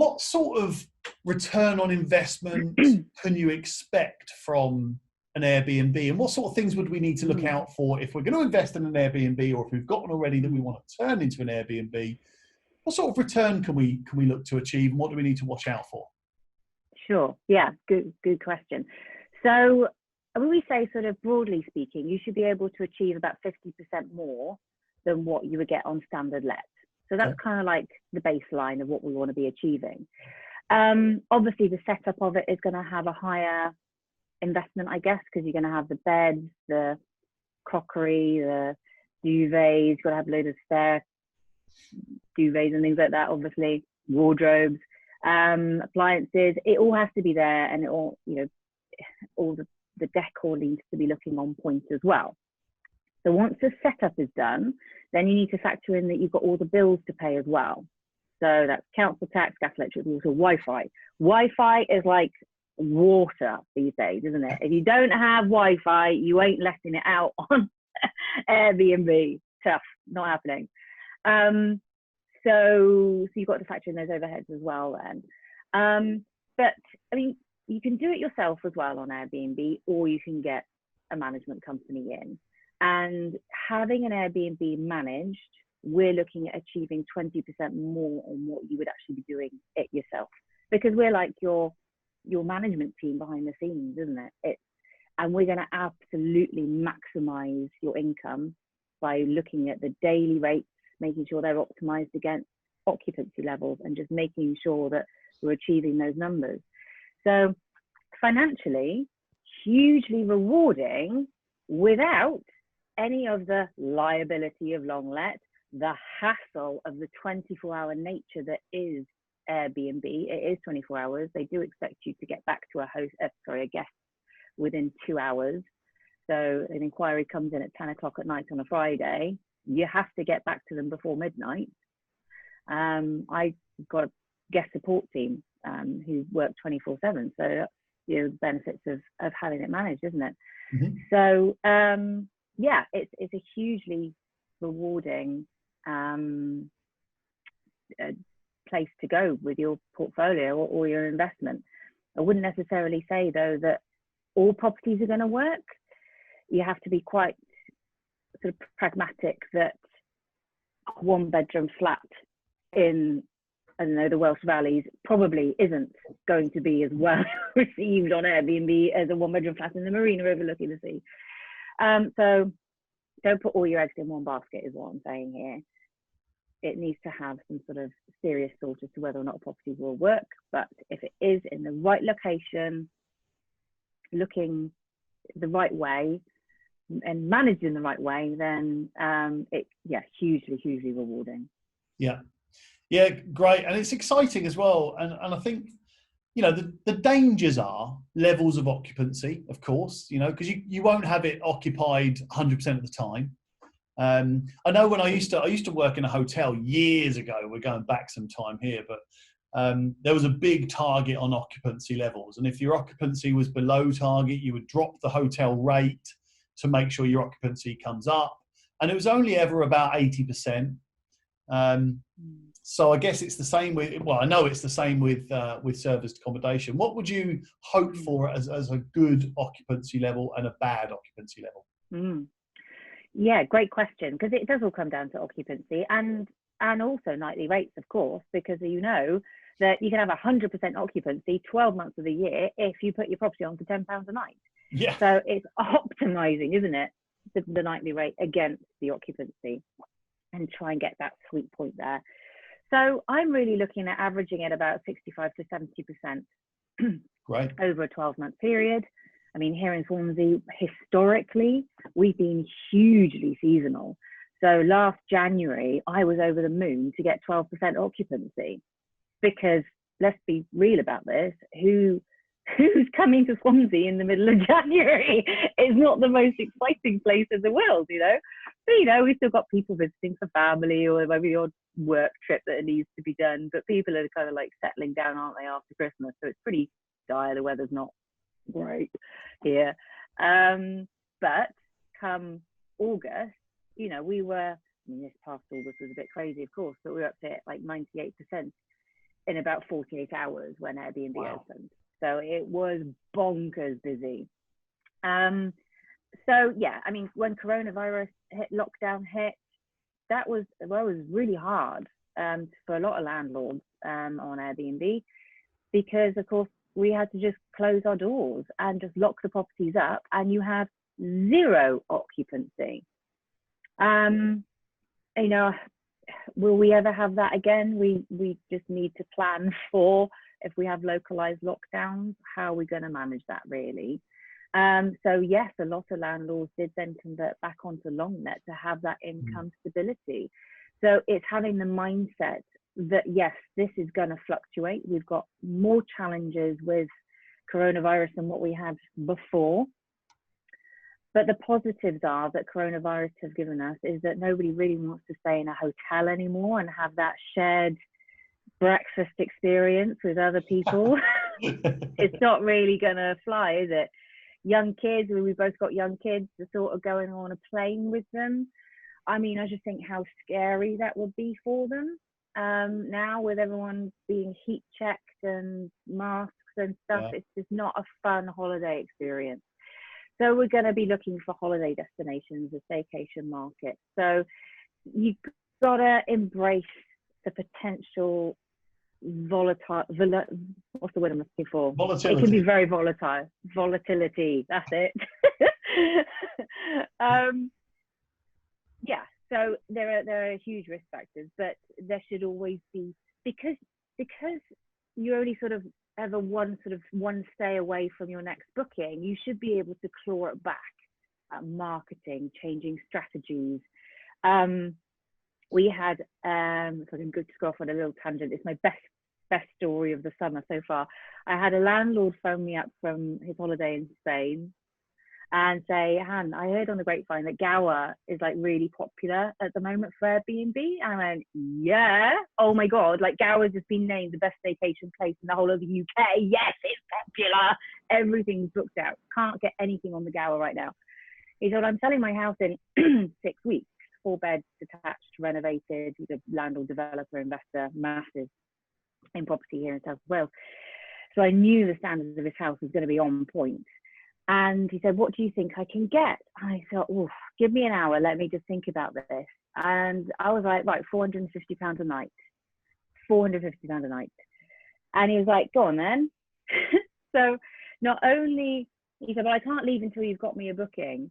what sort of return on investment can you expect from an Airbnb, and what sort of things would we need to look out for if we're going to invest in an Airbnb, or if we've got one already that we want to turn into an Airbnb? What sort of return can we look to achieve, and what do we need to watch out for? Sure. Yeah. Good question. So when we say, sort of broadly speaking, you should be able to achieve about 50% more than what you would get on standard let. So that's kind of like the baseline of what we want to be achieving. Obviously, the setup of it is going to have a higher investment, I guess, because you're going to have the beds, the crockery, the duvets. You've got to have a load of spare duvets and things like that. Obviously, wardrobes, appliances. It all has to be there, and it all, all the decor needs to be looking on point as well. So once the setup is done, then you need to factor in that you've got all the bills to pay as well. So that's council tax, gas, electric, water, Wi-Fi. Wi-Fi is like water these days, isn't it? If you don't have Wi-Fi, you ain't letting it out on Airbnb. Tough, not happening. So you've got to factor in those overheads as well then. But I mean, you can do it yourself as well on Airbnb, or you can get a management company in. And having an Airbnb managed, we're looking at achieving 20% more on what you would actually be doing it yourself, because we're like your management team behind the scenes, isn't it? And we're going to absolutely maximize your income by looking at the daily rates, making sure they're optimized against occupancy levels, and just making sure that we're achieving those numbers. So financially, hugely rewarding without any of the liability of long let, the hassle of the 24-hour nature that is Airbnb. It is 24 hours. They do expect you to get back to a guest within 2 hours. So an inquiry comes in at 10 o'clock at night on a Friday, you have to get back to them before midnight. I've got a guest support team who work 24/7. So that's, the benefits of having it managed, isn't it? Mm-hmm. So yeah, it's a hugely rewarding place to go with your portfolio or your investment. I wouldn't necessarily say though that all properties are going to work. You have to be quite sort of pragmatic that a 1-bedroom flat in, I don't know, the Welsh Valleys probably isn't going to be as well received on Airbnb as a 1-bedroom flat in the marina overlooking the sea. So don't put all your eggs in one basket is what I'm saying here. It needs to have some sort of serious thought as to whether or not a property will work. But if it is in the right location, looking the right way and managed in the right way, then hugely rewarding. Yeah, great. And it's exciting as well. And I think, the dangers are levels of occupancy, of course, because you won't have it occupied 100% of the time. I know when I used to work in a hotel years ago, we're going back some time here, but there was a big target on occupancy levels. And if your occupancy was below target, you would drop the hotel rate to make sure your occupancy comes up. And it was only ever about 80%. So I guess it's the same I know it's the same with serviced accommodation. What would you hope for as a good occupancy level and a bad occupancy level? Yeah, great question, because it does all come down to occupancy and also nightly rates, of course, because that you can have 100% occupancy 12 months of the year if you put your property on for £10 a night. Yeah. So it's optimizing, isn't it, the nightly rate against the occupancy and try and get that sweet point there. So I'm really looking at averaging at about 65 to 70% right, over a 12-month period. I mean, here in Swansea, historically, we've been hugely seasonal. So last January, I was over the moon to get 12% occupancy, because let's be real about this, who's coming to Swansea in the middle of January? It's not the most exciting place in the world, But, we've still got people visiting for family or maybe odd work trip that needs to be done. But people are kind of like settling down, aren't they, after Christmas? So it's pretty dire. The weather's not great here. But come August, we were, this past August was a bit crazy, of course, but we were up to like 98% in about 48 hours when Airbnb Wow. opened. So it was bonkers busy. So yeah, I mean, when coronavirus lockdown hit, that was, well, it was really hard for a lot of landlords on Airbnb, because of course we had to just close our doors and just lock the properties up, and you have zero occupancy. You know, will we ever have that again? We just need to plan for, if we have localized lockdowns, how are we going to manage that really? So yes, a lot of landlords did then convert back onto LongNet to have that income stability. So it's having the mindset that yes, this is going to fluctuate. We've got more challenges with coronavirus than what we had before. But the positives are that coronavirus has given us is that nobody really wants to stay in a hotel anymore and have that shared breakfast experience with other people. It's not really going to fly, is it? Young kids, we both got young kids, the sort of going on a plane with them. I mean, I just think how scary that would be for them. Now with everyone being heat checked and masks and stuff, it's just not a fun holiday experience. So we're going to be looking for holiday destinations, a staycation market. So you've got to embrace the potential volatile, what's the word I'm looking for? Volatility. It can be very volatile. Volatility, that's it. Yeah, so there are huge risk factors, but there should always be, because you're only sort of ever one stay away from your next booking, you should be able to claw it back at marketing, changing strategies. We had, if I can go off on a little tangent, it's my best story of the summer so far. I had a landlord phone me up from his holiday in Spain and say, Han, I heard on the grapevine that Gower is like really popular at the moment for Airbnb. And I went, yeah, oh my God, like Gower's just been named the best staycation place in the whole of the UK. Yes, it's popular. Everything's booked out. Can't get anything on the Gower right now. He said, I'm selling my house in 6 weeks, 4 beds, detached, renovated. He's a landlord, developer, investor, massive in property here in South Wales. So I knew the standards of his house was going to be on point. And he said, what do you think I can get? And I thought, oh, give me an hour. Let me just think about this. And I was like, right, £450 a night. £450 a night. And he was like, go on then. So not only, he said, well, I can't leave until you've got me a booking.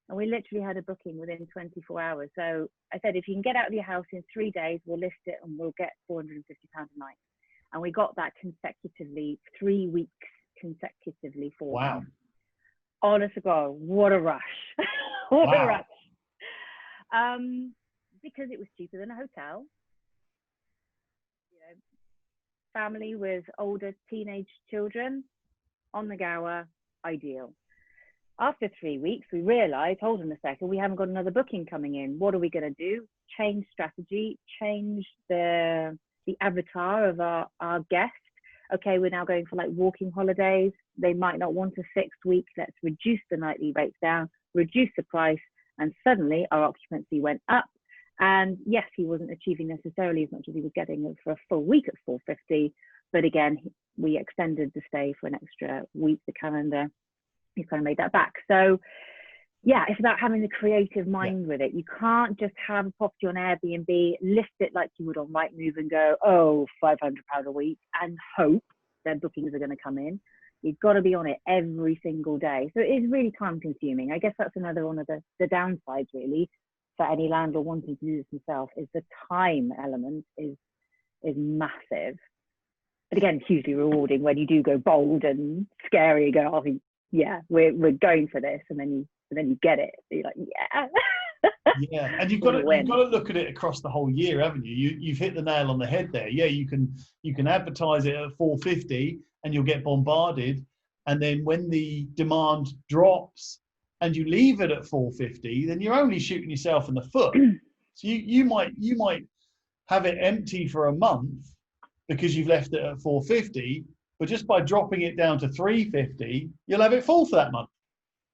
And we literally had a booking within 24 hours. So I said, if you can get out of your house in 3 days, we'll list it and we'll get £450 a night. And we got that consecutively, 3 weeks consecutively for him. Honest to God, what a rush. What a rush. Because it was cheaper than a hotel. You know, family with older teenage children on the Gower, ideal. After 3 weeks, we realized, hold on a second, we haven't got another booking coming in. What are we going to do? Change strategy, change the avatar of our guest. Okay, we're now going for like walking holidays. They might not want a fixed week. Let's reduce the nightly rates down, reduce the price. And suddenly our occupancy went up. And yes, he wasn't achieving necessarily as much as he was getting for a full week at 450. But again, we extended the stay for an extra week, the calendar. He's kind of made that back. So yeah, it's about having the creative mind with it. You can't just have a property on Airbnb, list it like you would on Rightmove and go, oh, £500 a week and hope that bookings are going to come in. You've got to be on it every single day. So it is really time consuming. I guess that's another one of the downsides really for any landlord wanting to do this himself, is the time element is massive. But again, hugely rewarding when you do go bold and scary and go, oh yeah, we're going for this, and then you get it. So you're like, yeah. Yeah, and you've got to look at it across the whole year, haven't you? You've hit the nail on the head there. Yeah, you can advertise it at 450 and you'll get bombarded, and then when the demand drops and you leave it at 450, then you're only shooting yourself in the foot. So you might have it empty for a month because you've left it at 450. But just by dropping it down to 350, you'll have it full for that month.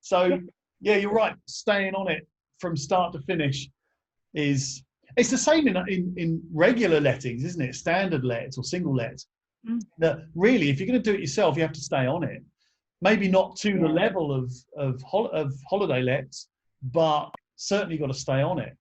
So yeah, you're right. Staying on it from start to finish is It's the same in regular lettings, isn't it? Standard lets or single lets. Mm. That really, if you're going to do it yourself, you have to stay on it. Maybe not to the Yeah. level of holiday lets, but certainly got to stay on it.